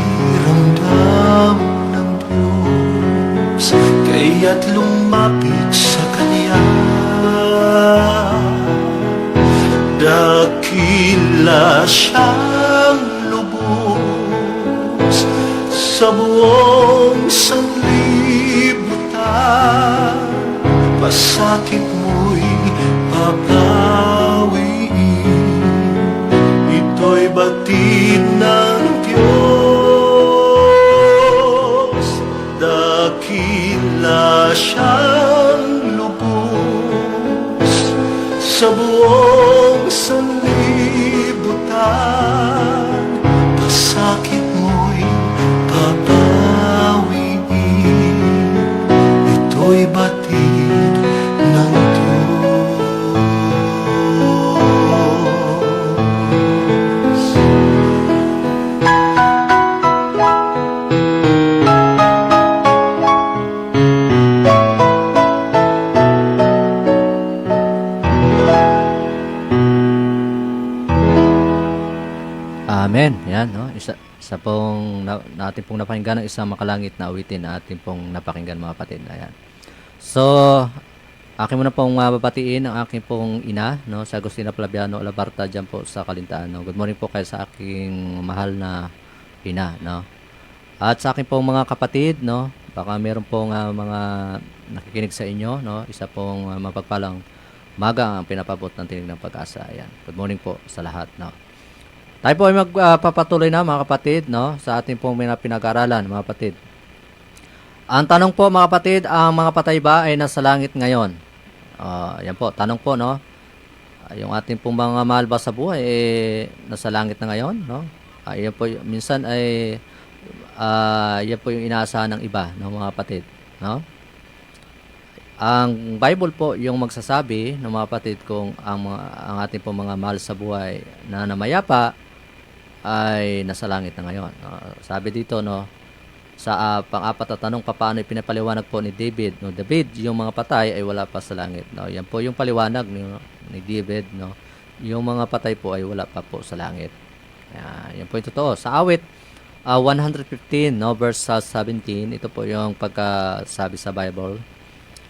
ramdam ng Diyos, kaya't lumapit sa Kanya. Dakila siyang lubos sa buong sanlibutan, pasakit mo'y papawiin, ito'y batid ng Diyos. Dakila siyang lubos sa buong sanlibutan, pasakit mo'y papawiin, ito'y batid ng Diyos.
Amen. Yan, no? Isa pong natin pong napakinggan ng isang makalangit na awitin na atin pong napakinggan mga kapatid. Ayan. So, akin muna pong mababatiin ang aking pong ina, no? Sa Agustina Flaviano Alabarta dyan po sa Kalintaan. No? Good morning po kayo sa aking mahal na ina, no? At sa aking pong mga kapatid, no? Baka meron pong mga nakikinig sa inyo, no? Isa pong mapagpalang maga ang pinapabot ng Tinig ng Pag-asa. Ayan. Good morning po sa lahat, no? Tayo po ay magpapatuloy na mga kapatid, no? Sa ating pong pinag-aralan, mga kapatid. Ang tanong po mga kapatid, ang mga patay ba ay nasa langit ngayon? Yan po, tanong po, no? Yung ating pong mga mahal ba sa buhay, nasa langit na ngayon, no? Yan po, minsan ay, yan po yung inaasahan ng iba, no, mga kapatid, no? Ang Bible po yung magsasabi, no, mga kapatid, kung ang ating pong mga mahal sa buhay na namayapa ay nasa langit na ngayon. Sabi dito, no, sa pang-apat na tanong, paano ipinapaliwanag po ni David, no? David, yung mga patay ay wala pa sa langit, no? Yan po yung paliwanag ni David, no? Yung mga patay po ay wala pa po sa langit. Yan po yung totoo. Sa awit 115, no, verse 17, ito po yung pagkasabi sa Bible.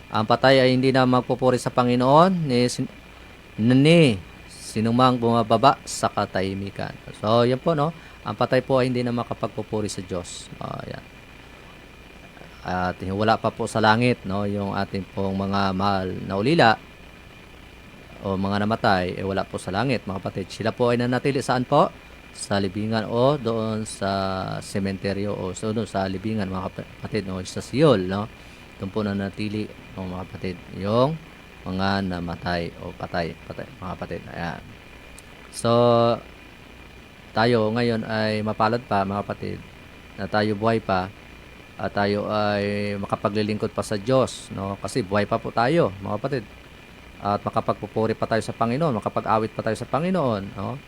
Ang patay ay hindi na magpupuri sa Panginoon ni sinumang bumababa sa katahimikan. So, yan po, no? Ang patay po ay hindi na makapagpupuri sa Diyos. Yan. At wala pa po sa langit, no? Yung ating pong mga mahal na ulila o mga namatay, wala po sa langit, mga kapatid. Sila po ay nanatili saan po? Sa libingan o doon sa sementeryo o doon sa libingan, mga kapatid, no? Sa Seol, no? Doon po nanatili, mga kapatid, yung mga namatay o patay, mga kapatid. Ayan. So, tayo ngayon ay mapalad pa, mga kapatid, na tayo buhay pa at tayo ay makapaglilingkod pa sa Diyos, no? Kasi buhay pa po tayo, mga kapatid. At makapagpupuri pa tayo sa Panginoon, makapag-awit pa tayo sa Panginoon, no?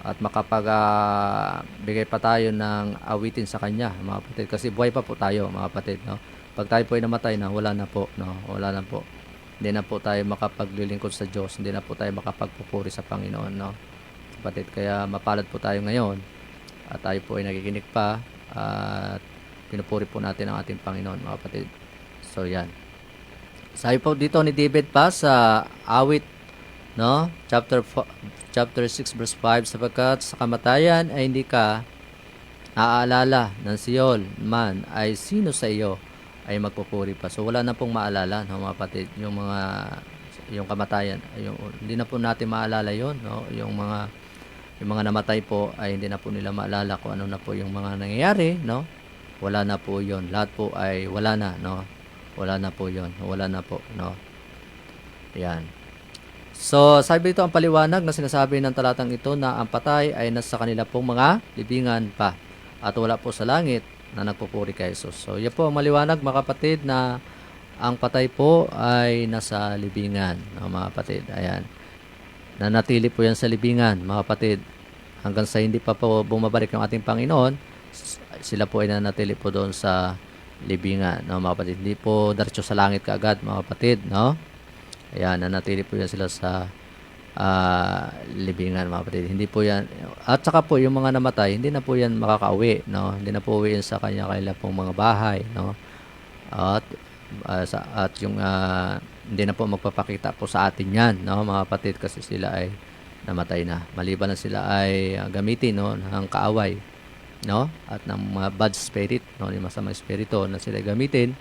At makapag-bigay pa tayo ng awitin sa Kanya, mga kapatid. Kasi buhay pa po tayo, mga kapatid, no? Pag tayo po ay namatay na, wala na po, no? Wala na po. Hindi na po tayo makapaglilingkod sa Diyos, hindi na po tayo makapagpupuri sa Panginoon, no? Kapatid, kaya mapalad po tayo ngayon at tayo po ay nakikinig pa at pinupuri po natin ang ating Panginoon, mga kapatid. So, yan. Sabi po dito ni David pa sa awit, no? Chapter 6 verse 5, sapagkat sa kamatayan ay hindi ka naaalala ng Seol man ay sino sa iyo ay magpupuri pa. So wala na pong maalala, no, mga kapatid, yung kamatayan, hindi na po natin maalala yon, no? Yung mga namatay po ay hindi na po nila maalala kung ano na po yung mga nangyayari, no? Wala na po yon. Lahat po ay wala na, no? Wala na po yon. Wala na po, no? Yan. So, sabi dito ang paliwanag na sinasabi ng talatang ito na ang patay ay nasa kanila pong mga libingan pa at wala po sa langit na nagpupuri kay Jesus. So, yan po ang maliwanag, mga kapatid, na ang patay po ay nasa libingan, no, mga kapatid. Ayan. Nanatili po yan sa libingan, mga kapatid. Hanggang sa hindi pa po bumabalik ng ating Panginoon, sila po ay nanatili po doon sa libingan, no, mga kapatid. Hindi po diretso sa langit kaagad, mga kapatid, no? Ayan, nanatili po yan sila sa libingan, mga kapatid. Hindi po yan, at saka po yung mga namatay, hindi na po yan makakauwi, no? Hindi na po uwi sa kanya-kanya pong mga bahay, no? At yung hindi na po magpapakita po sa atin yan, no, mga kapatid, kasi sila ay namatay na. Maliban na sila ay gamitin, no, ng kaaway, no? At ng mga bad spirit, no, yung masamang espiritu na sila gamitin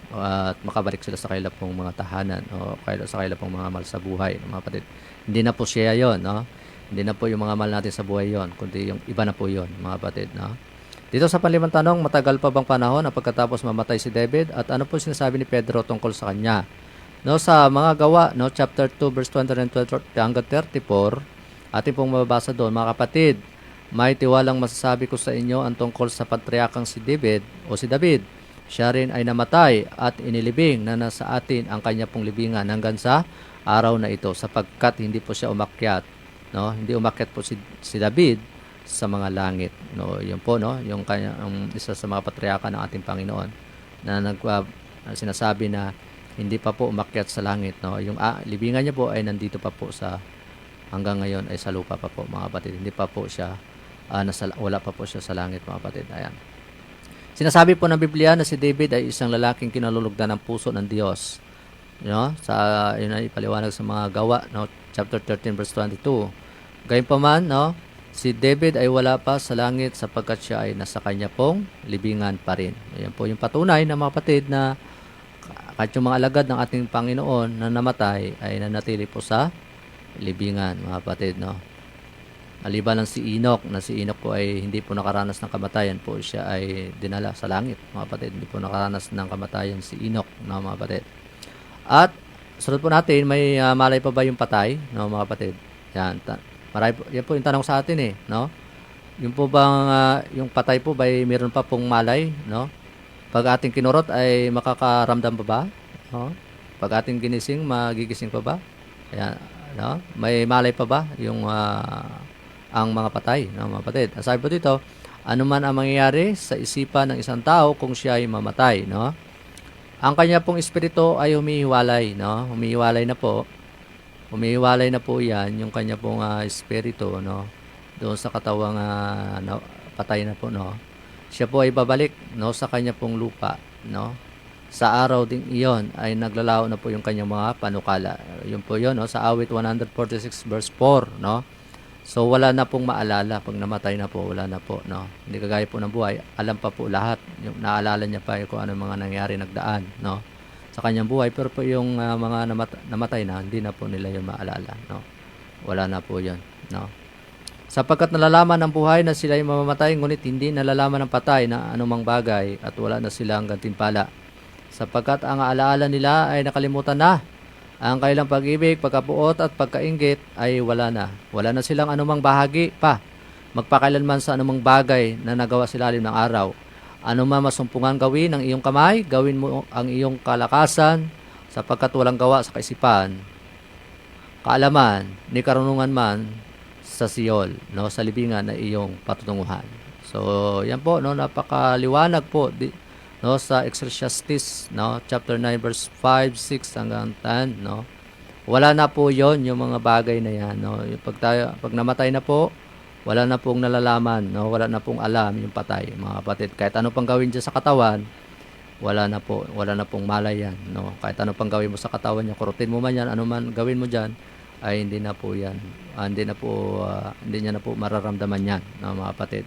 at makabalik sila sa kanila pong mga tahanan o sa kanila pong mga mahal sa buhay, mga kapatid. Hindi na po siya yon, no? Hindi na po yung mga mahal natin sa buhay yon, kundi yung iba na po yon, mga kapatid, no? Dito sa panlimang tanong, matagal pa bang panahon na pagkatapos mamatay si David at ano po sinasabi ni Pedro tungkol sa kanya? No, sa mga gawa, no, chapter 2 verse 20 hanggang 34, atin pong mababasa doon, mga kapatid. May tiwalang masasabi ko sa inyo ang tungkol sa patriakang si David o si David. Siya rin ay namatay at inilibing na nasa atin ang kanya pong libingan hanggang sa araw na ito, sapagkat hindi po siya umakyat, no? Hindi umakyat po si David sa mga langit, no? Yun po, no, yung kanya, isa sa mga patriarka ng ating Panginoon na sinasabi na hindi pa po umakyat sa langit, no? Yung libingan niya po ay nandito pa po sa hanggang ngayon ay sa lupa pa po mga kapatid. Hindi pa po siya, wala pa po siya sa langit mga kapatid. Ayan. Sinasabi po ng Biblia na si David ay isang lalaking kinalulugdan ng puso ng Diyos. Yun ay ipaliwanag sa mga gawa, chapter 13 verse 22. Gayunpaman, si David ay wala pa sa langit sapagkat siya ay nasa kanya pong libingan pa rin. Ayan po yung patunay na mga kapatid na kahit yung mga alagad ng ating Panginoon na namatay ay nanatili po sa libingan, mga kapatid, Maliban lang si Enoch, na si Enoch po ay hindi po nakaranas ng kamatayan po, siya ay dinala sa langit, mga kapatid. Hindi po nakaranas ng kamatayan si Enoch, mga kapatid. At sunod po natin, may malay pa ba yung patay, mga kapatid? Yan, yan po yung tanong sa atin Yung po bang yung patay po ba meron pa pong malay, Pag ating kinurot ay makakaramdam pa ba? Pag ating ginising, magigising pa ba? Ayan, may malay pa ba yung ang mga patay, mga kapatid? Sabi po dito, ano man ang mangyayari sa isipan ng isang tao kung siya ay mamatay, Ang kanya pong espiritu ay humihiwalay, Humihiwalay na po. Humihiwalay na po 'yan, yung kanya pong espiritu, doon sa katawang patay na po, Siya po ay babalik, sa kanya pong lupa, Sa araw ding iyon ay naglalaho na po yung kanyang mga panukala. Yun po yun, sa awit 146 verse 4, So wala na pong maalala pag namatay na po, wala na po, Hindi kagaya po ng buhay, alam pa po lahat. Yung naalala niya pa kung ano mga nangyari nagdaan, sa kanyang buhay, pero po yung mga namatay na, hindi na po nila yun maalala, Wala na po yun, Sapagkat nalalaman ng buhay na sila ay mamamatay, ngunit hindi nalalaman ng patay na anumang bagay at wala na silang gantimpala. Sapagkat ang alaala nila ay nakalimutan na. Ang kailang pag-ibig, pagkapuot at pagkainggit ay wala na. Wala na silang anumang bahagi pa. Magpakailanman sa anumang bagay na nagawa sa ilalim ng araw. Anumang masumpungan gawin ng iyong kamay, gawin mo ang iyong kalakasan, sapagkat walang gawa sa kaisipan, kaalaman, ni karunungan man sa Siyol, sa libingan na iyong patutunguhan. So, yan po, napakaliwanag po sa Ecclesiastes, chapter 9 verse 5, 6 hanggang 10, Wala na po 'yon, yung mga bagay na yan, Pag namatay na po, wala na pong nalalaman, wala na pong alam yung patay, mga kapatid. Kahit ano pang gawin diyan sa katawan, wala na pong malay yan, Kahit ano pang gawin mo sa katawan niya, kurutin mo man yan, ano man gawin mo diyan, ay hindi na po yan. Hindi niya na po mararamdaman yan, mga kapatid,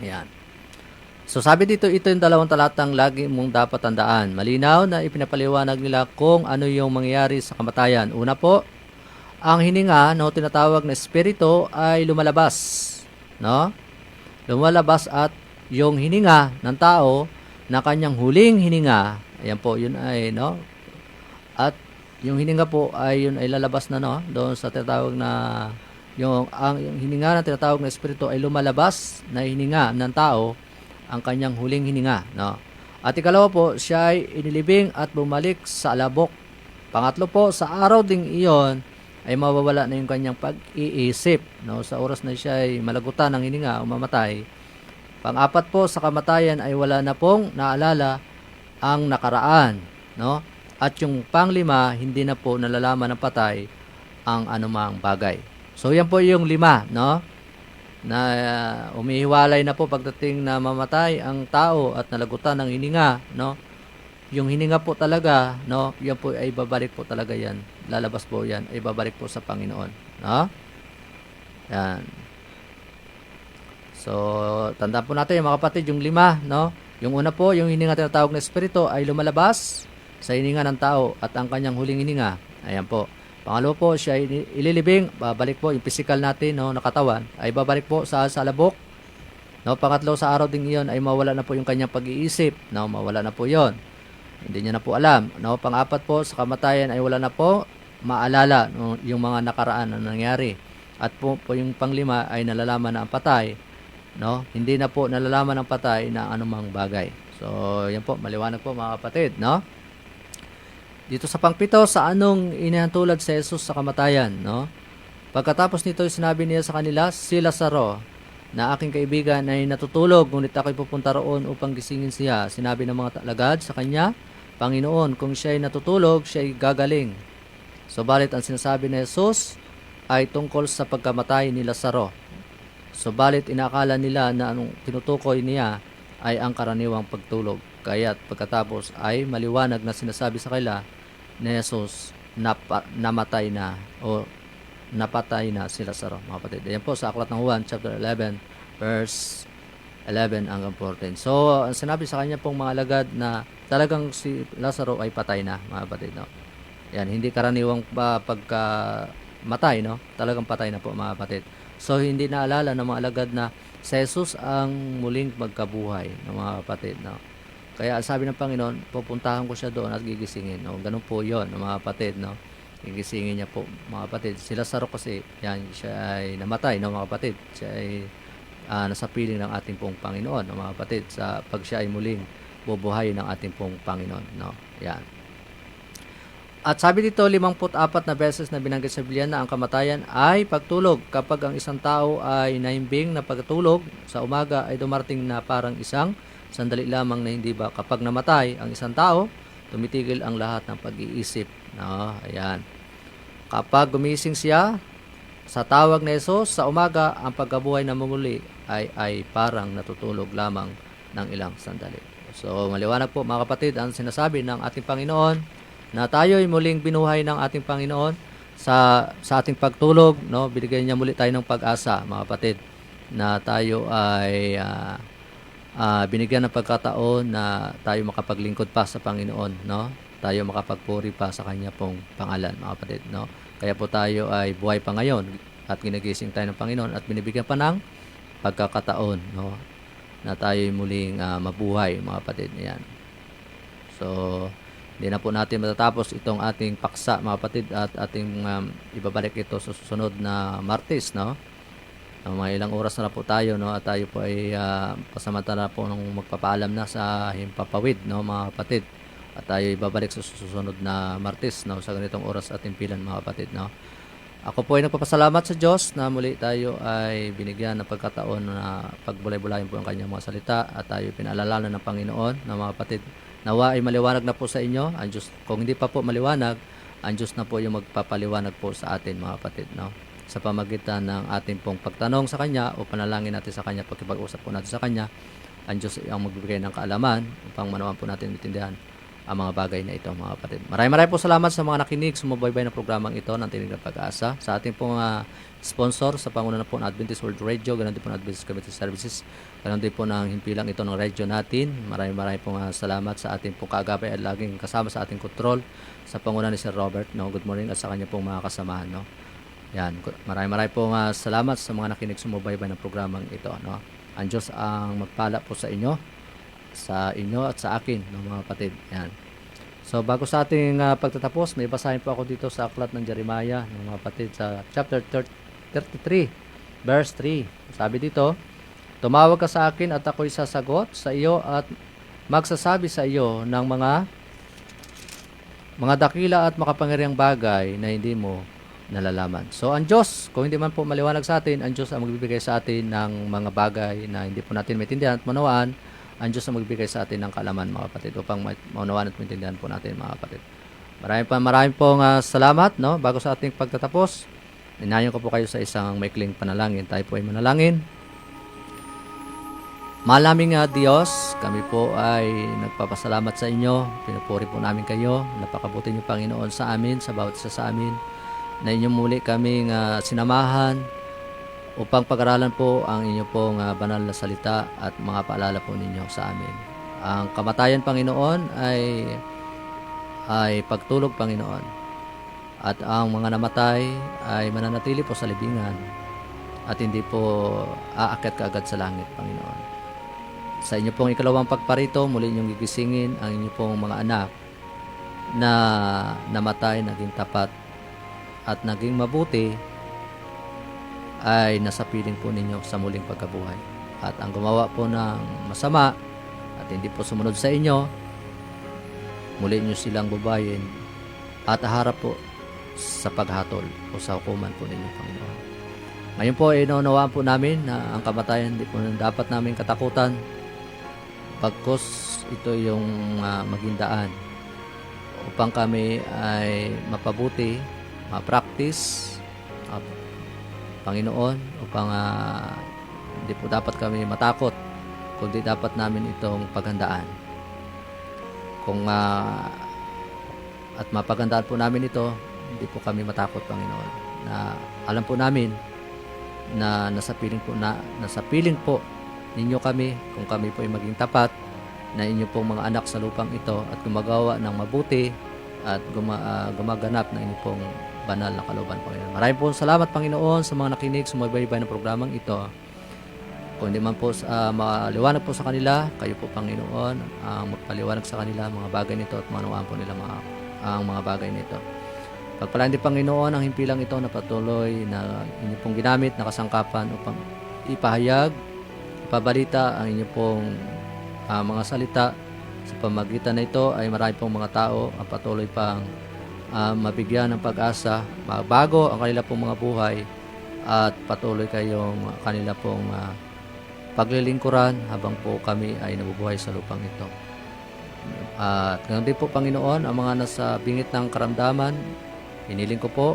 Ayan. So sabi dito, ito yung dalawang talatang lagi mong dapat tandaan. Malinaw na ipinapaliwanag nila kung ano yung mangyayari sa kamatayan. Una po, ang hininga, tinatawag na espiritu ay lumalabas, Lumalabas at yung hininga ng tao na kanyang huling hininga, ayan po, yun ay, At yung hininga po ay yun ay lalabas na, doon sa tinatawag na yung hininga na tinatawag na espiritu ay lumalabas na hininga ng tao, ang kanyang huling hininga, At ikalawa po, siya ay inilibing at bumalik sa alabok. Pangatlo po, sa araw ding iyon ay mawawala na yung kanyang pag-iisip, sa oras na siya ay malagutan ng hininga o mamatay. Pang-apat po, sa kamatayan ay wala na pong naalala ang nakaraan, At yung pang-lima, hindi na po nalalaman ng patay ang anumang bagay. So yan po yung 5, na umihiwalay na po pagdating na mamatay ang tao at nalagutan ng hininga, Yung hininga po talaga, yan po ay babalik po talaga yan. Lalabas po yan, ay babalik po sa Panginoon, Yan. So, tandaan po natin mga kapatid, yung 5, Yung una po, yung hininga tinatawag na espiritu ay lumalabas sa hininga ng tao at ang kanyang huling hininga. Ayan po. Pangalawa po, siya ililibing, babalik po yung physical natin, na katawan, ay babalik po sa alabok. Pangatlo, sa araw ding iyon ay mawala na po yung kanyang pag-iisip, mawala na po yon. Hindi niya na po alam. Pang-apat po, sa kamatayan ay wala na po maalala yung mga nakaraan na nangyari. At po yung pang-5 ay nalalaman na ang patay, Hindi na po nalalaman ang patay na anumang bagay. So, yan po, maliwanag po mga kapatid, Dito sa pang-7, sa anong inihantulad si Jesus sa kamatayan, Pagkatapos nito, sinabi niya sa kanila, si Lazaro, na aking kaibigan ay natutulog, ngunit ako'y pupunta roon upang gisingin siya. Sinabi ng mga alagad sa kanya, Panginoon, kung siya ay natutulog, siya ay gagaling. So, balit ang sinasabi ni Jesus ay tungkol sa pagkamatay ni Lazaro. Subalit inakala nila na anong tinutukoy niya ay ang karaniwang pagtulog. Kaya't pagkatapos ay maliwanag na sinasabi sa kanila ni Jesus namatay na o napatay na si Lazaro, mga kapatid. Ayan po sa aklat ng Juan chapter 11 verse 11 hanggang 14. So, ang sinabi sa kanya pong mga alagad na talagang si Lazaro ay patay na, mga kapatid, no? Yan, hindi karaniwang pagkamatay, no? Talagang patay na po, mga kapatid. So, hindi naalala ng mga alagad na si Jesus ang muling magkabuhay, ng mga kapatid, no? Kaya sabi ng Panginoon, pupuntahan ko siya doon at gigisingin, no? Ganun po yon, mga kapatid, no? Gigisingin niya po, mga kapatid. Si Lazaro kasi, yan, siya ay namatay, no, mga kapatid. Siya ay nasa piling ng ating pong Panginoon, no, mga kapatid, sa pag siya ay muling bubuhay ng ating pong Panginoon, no? Yan. At sabi dito, 54 na beses na binanggit sa Biblia na ang kamatayan ay pagtulog. Kapag ang isang tao ay naimbing na pagtulog sa umaga, ay dumarating na parang isang sandali lamang na hindi ba. Kapag namatay ang isang tao, tumitigil ang lahat ng pag-iisip. No, ayan. Kapag gumising siya sa tawag ni Jesus sa umaga, ang pagkabuhay na muli ay parang natutulog lamang ng ilang sandali. So, maliwanag po, mga kapatid, ang sinasabi ng ating Panginoon na tayo ay muling binuhay ng ating Panginoon sa ating pagtulog, no? Binigyan niya muli tayo ng pag-asa, mga kapatid, na tayo ay binigyan ng pagkataon na tayo makapaglingkod pa sa Panginoon, no? Tayo makapagpuri pa sa kanya pong pangalan, mga kapatid, no? Kaya po tayo ay buhay pa ngayon at ginagising tayo ng Panginoon at binibigyan pa ng pagkakataon, no? Na tayo ay muling mabuhay, mga kapatid. Yan. So, hindi na po natin matatapos itong ating paksa, mga kapatid, at ating ibabalik ito sa susunod na Martes, no? Mga ilang oras na po tayo, no? At tayo po ay pasamantala po nung magpapaalam na sa Himpapawid, no, mga kapatid. At tayo ibabalik sa susunod na Martes, no, sa ganitong oras at timpilan, mga kapatid, no? Ako po ay nagpapasalamat sa Diyos na muli tayo ay binigyan ng pagkataon na pagbulay-bulayin po ang kanyang mga salita at tayo pinaalala ng Panginoon, na mga kapatid. Nawa ay maliwanag na po sa inyo ang Diyos. Kung hindi pa po maliwanag, ang Diyos na po yung magpapaliwanag po sa atin, mga kapatid, no? Sa pamagitan ng ating pong pagtanong sa Kanya o panalangin natin sa Kanya, pagkipag-usap po natin sa Kanya, ang Diyos ang magbibigay ng kaalaman upang manawan po natin maintindihan ang mga bagay na ito, mga kapatid. Maraming po salamat sa mga nakinig, sumubaybay na programang ito ng Tinig ng Pag-asa. Sa ating pong sponsor sa panguna po ng Adventist World Radio, ganoon din po ng Adventist Community Services, ganoon din po ng himpilang ito ng radio natin. Maraming pong salamat sa ating pong kagabay at laging kasama sa ating kontrol sa panguna ni Sir Robert, no? Good morning, at sa kanya pong mga kasamahan, no? Yan, maraming pong salamat sa mga nakinig, sumubaybay ng programang ito, no? Ang Diyos ang magpala po sa inyo at sa akin, no, mga kapatid. Yan. So, bago sa ating pagtatapos, may basahin po ako dito sa aklat ng Jeremiah, no, mga kapatid, sa chapter 33, verse 3. Sabi dito, tumawag ka sa akin at ako'y sasagot sa iyo at magsasabi sa iyo ng mga dakila at makapangyarihang bagay na hindi mo nalalaman. So, ang Diyos, kung hindi man po maliwanag sa atin, ang Diyos ang magbibigay sa atin ng mga bagay na hindi po natin maintindihan at manawaan. Ang Diyos ang magbibigay sa atin ng kaalaman, mga kapatid, upang maunawaan at maintindihan po natin, mga kapatid. Maraming pong salamat, no? Bago sa ating pagtatapos, inayon ko po kayo sa isang maikling panalangin. Tayo po ay manalangin. Mahal naming Diyos, kami po ay nagpapasalamat sa inyo. Pinupuri po namin kayo. Napakabuti niyo, Panginoon, sa amin, sa bawat isa sa amin, na inyong muli kaming sinamahan upang pag-aralan po ang inyo pong banal na salita at mga paalala po ninyo sa amin. Ang kamatayan, Panginoon, ay pagtulog, Panginoon. At ang mga namatay ay mananatili po sa libingan at hindi po aakyat kaagad sa langit, Panginoon. Sa inyo pong ikalawang pagparito, muli inyong gigisingin ang inyo pong mga anak na namatay, naging tapat at naging mabuti ay nasa piling po ninyo sa muling pagkabuhay. At ang gumawa po ng masama at hindi po sumunod sa inyo, muli nyo silang babayin at harap po sa paghatol o sa hukuman po ninyo, Panginoon. Ngayon po, inaunawaan po namin na ang kamatayan hindi po dapat namin katakutan, pagkos ito yung maging daan upang kami ay mapabuti, ma-practice Panginoon, upang hindi po dapat kami matakot, kundi dapat namin itong paghandaan. Kung at mapaghandaan po namin ito, hindi po kami matakot, Panginoon, na alam po namin na nasa piling po ninyo kami, kung kami po ay maging tapat na inyo pong mga anak sa lupang ito at gumagawa ng mabuti at gumaganap ng inyo pong banal na kalooban, Panginoon. Maraming po salamat, Panginoon, sa mga nakinig, sumaybay ng programang ito. Kung hindi man po maliwanag po sa kanila, kayo po, Panginoon, ang magpaliwanag sa kanila mga bagay nito at manawaan po nila ang mga bagay nito. Pagpalaan din, Panginoon, ang himpilang ito na patuloy na inyo pong ginamit na kasangkapan upang ipahayag, ipabalita ang inyo pong mga salita. Sa pamagitan na ito ay marami pong mga tao ang patuloy pang mabigyan ng pag-asa, mabago ang kanila pong mga buhay at patuloy kayong kanila pong paglilingkuran habang po kami ay nabubuhay sa lupang ito. At ganoon din po, Panginoon, ang mga nasa bingit ng karamdaman, hiniling ko po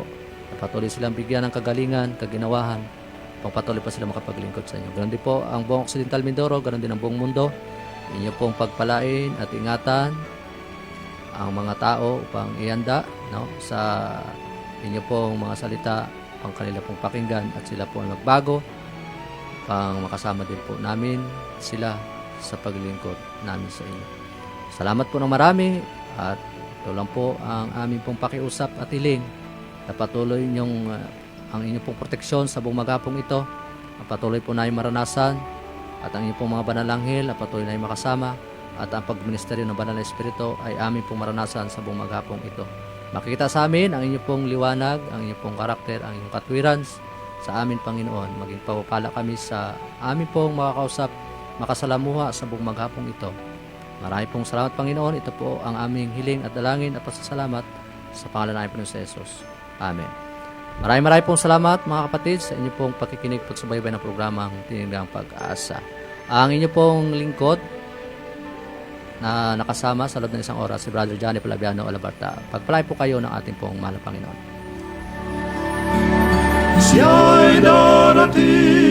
na patuloy silang bigyan ng kagalingan, kaginawahan, upang patuloy pa sila makapaglingkod sa inyo. Ganoon din po ang buong Occidental Mindoro, ganoon din ang buong mundo. Inyo pong pagpalain at ingatan ang mga tao upang ihanda sa inyo pong mga salita, ang kanila pong pakinggan at sila po ay magbago, pang makasama din po namin sila sa paglingkod namin sa inyo. Salamat po ng marami at ito lang po ang aming pong pakiusap at hiling na patuloy ang inyong pong proteksyon sa buong maghapong ito, ang patuloy po namin maranasan at ang inyong pong mga banalanghel na patuloy namin makasama at ang pagministeryo ng banal na espiritu ay aming pong maranasan sa buong maghapong ito. Makikita sa amin ang inyong pong liwanag, ang inyong pong karakter, ang inyong katwiran sa amin, Panginoon. Maging pagpapala kami sa amin pong makakausap, makasalamuha sa buong maghapong ito. Marami pong salamat, Panginoon. Ito po ang aming hiling at dalangin at pasasalamat sa pangalan namin po ng Jesus. Amen. Maraming pong salamat, mga kapatid, sa inyo pong pakikinig at subaybay ng programang Tinigang Pag-asa. Ang inyo pong lingkod na nakasama sa loob ng isang oras, si Brother Johnny Palabiano Olabarta. Pagpalay po kayo ng ating pong mahal na Panginoon.
Siya'y darating